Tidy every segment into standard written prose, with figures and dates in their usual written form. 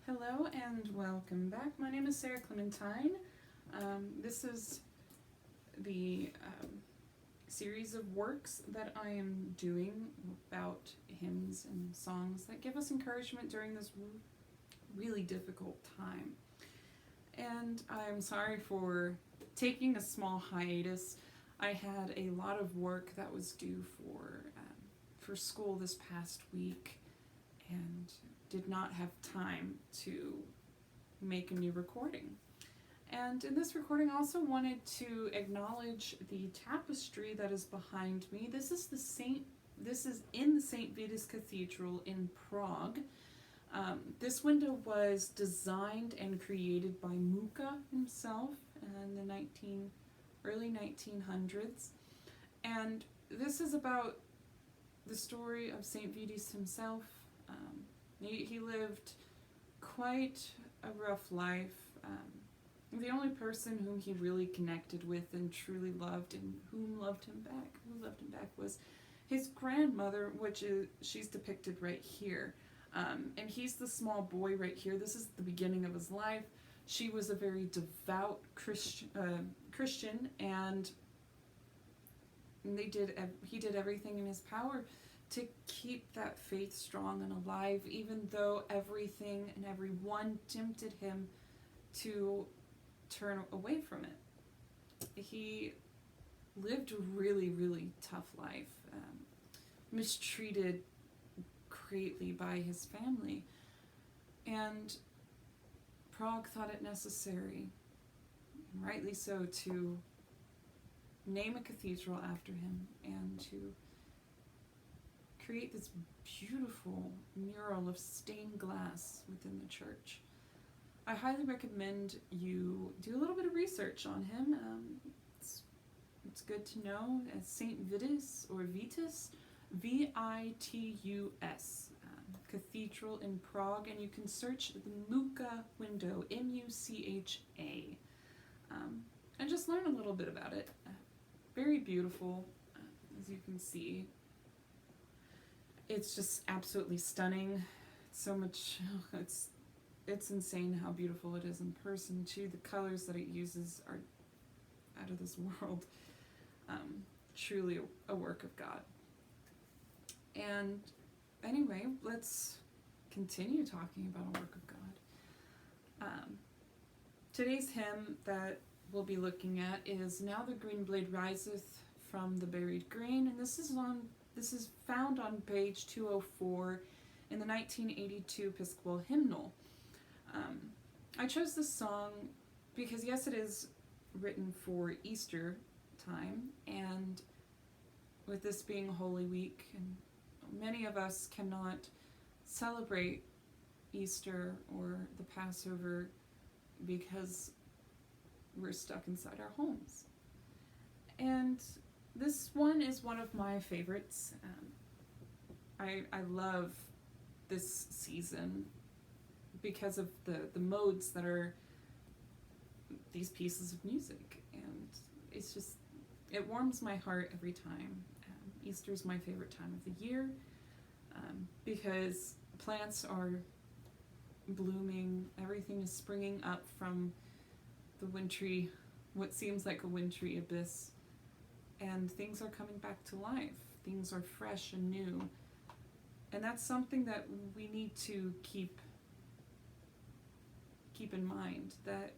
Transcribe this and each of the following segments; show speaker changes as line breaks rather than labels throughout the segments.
Hello and welcome back. My name is Sarah Clementine. This is the series of works that I am doing about hymns and songs that give us encouragement during this really difficult time. And I'm sorry for taking a small hiatus. I had a lot of work that was due for school this past week and did not have time to make a new recording. And in this recording, I also wanted to acknowledge the tapestry that is behind me. This is in the St. Vitus Cathedral in Prague. This window was designed and created by Mucha himself in the early 1900s. And this is about the story of St. Vitus himself. He lived quite a rough life. The only person whom he really connected with and truly loved, and who loved him back, was his grandmother, she's depicted right here. And he's the small boy right here. This is the beginning of his life. She was a very devout Christian, and he did everything in his power to keep that faith strong and alive, even though everything and everyone tempted him to turn away from it. He lived a really, really tough life, mistreated greatly by his family, and Prague thought it necessary, and rightly so, to name a cathedral after him and to create this beautiful mural of stained glass within the church. I highly recommend you do a little bit of research on him. It's good to know as St. Vitus or Vitus, Vitus, Cathedral in Prague, and you can search the Mucha window, Mucha, and just learn a little bit about it. Very beautiful, as you can see. It's just absolutely stunning. So much, it's insane how beautiful it is in person too. The colors that it uses are out of this world. Truly a work of God. And anyway, let's continue talking about a work of God. Today's hymn that we'll be looking at is Now the Green Blade Riseth from the Buried Grain, and this is found on page 204 in the 1982 Episcopal Hymnal. I chose this song because, yes, it is written for Easter time, and with this being Holy Week, and many of us cannot celebrate Easter or the Passover because we're stuck inside our homes. And this one is one of my favorites. I love this season because of the modes that are these pieces of music, and it warms my heart every time. Easter's my favorite time of the year because plants are blooming, everything is springing up from what seems like a wintry abyss, and things are coming back to life. Things are fresh and new, and that's something that we need to keep in mind, that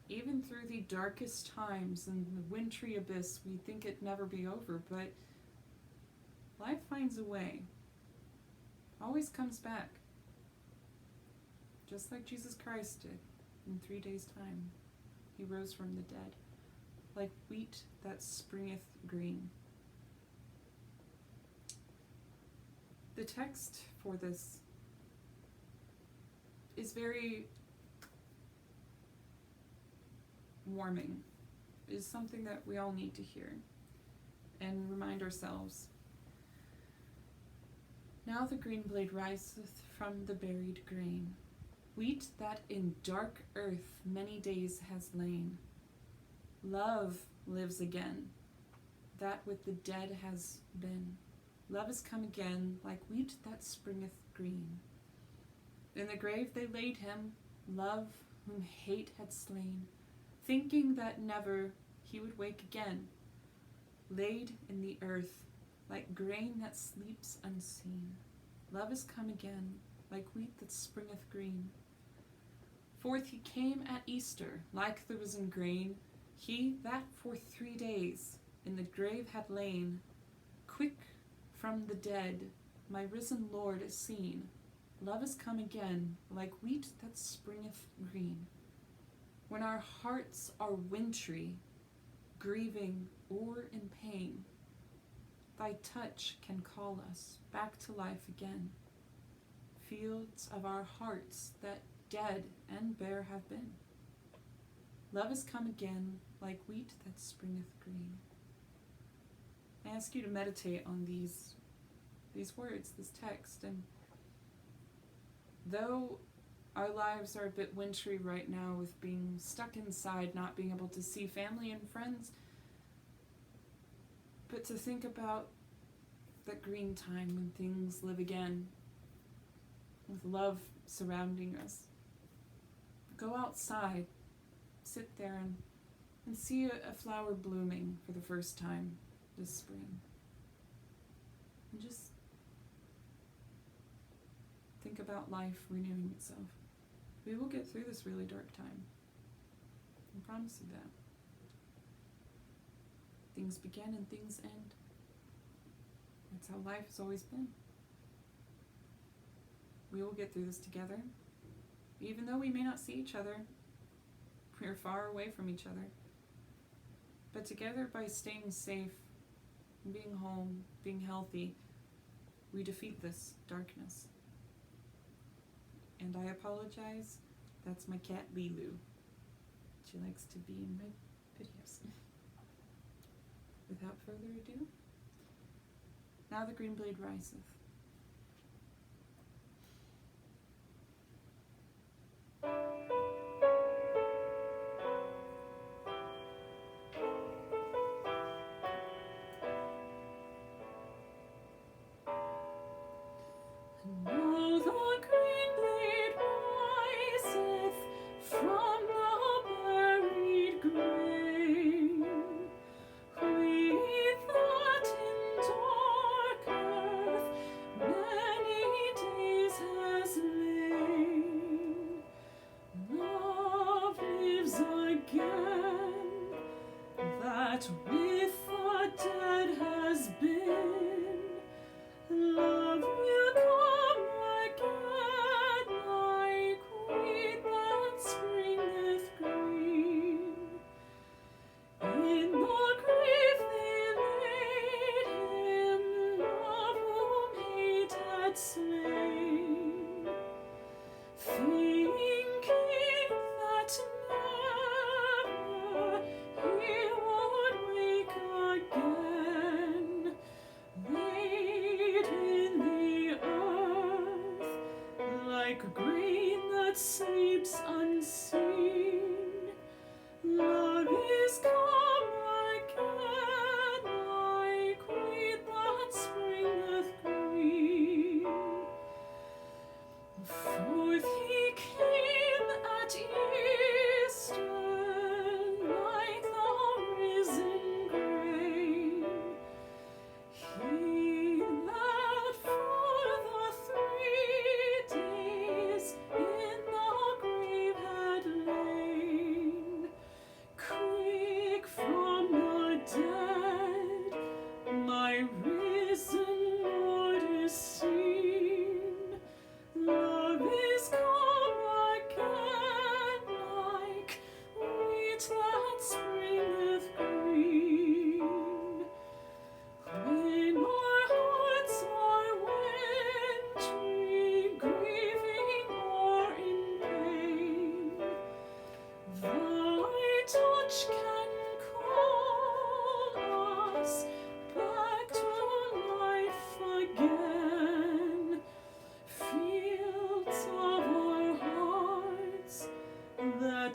even through the darkest times and the wintry abyss, we think it'd never be over, but life finds a way, always comes back, just like Jesus Christ did. In 3 days' time, he rose from the dead, like wheat that springeth green. The text for this is very warming. It is something that we all need to hear and remind ourselves. Now the green blade riseth from the buried grain, wheat that in dark earth many days has lain. Love lives again, that with the dead has been. Love is come again, like wheat that springeth green. In the grave they laid him, love whom hate had slain, thinking that never he would wake again, laid in the earth like grain that sleeps unseen. Love is come again, like wheat that springeth green. Forth he came at Easter, like the risen grain, he that for 3 days in the grave had lain. Quick from the dead my risen Lord is seen. Love is come again, like wheat that springeth green. When our hearts are wintry, grieving or in pain, thy touch can call us back to life again. Fields of our hearts that dead and bare have been. Love is come again, like wheat that springeth green. I ask you to meditate on these words, this text, and though our lives are a bit wintry right now with being stuck inside, not being able to see family and friends, but to think about that green time when things live again, with love surrounding us. Go outside, sit there and see a flower blooming for the first time this spring. And just think about life renewing itself. We will get through this really dark time. I promise you that. Things begin and things end. That's how life has always been. We will get through this together. Even though we may not see each other, we're far away from each other. But together, by staying safe, being home, being healthy, we defeat this darkness. And I apologize, that's my cat Lilu. She likes to be in my videos. Without further ado, now the green blade riseth. With the dead has been, love will come again, like wheat that springeth green. In the grave they laid him, love whom hate had slain, thinking that never he would wake again, laid in the earth like grain that sleeps unseen. Love is come again, like wheat that springeth green. Forth he came at Easter, like the risen grain. He that for the 3 days in the grave had lain, quick from the dead my risen Lord is seen. Love is come again, like wheat that springeth green. When our hearts are wintry, grieving or in pain, thy touch can call us back to life again. Fields of our hearts that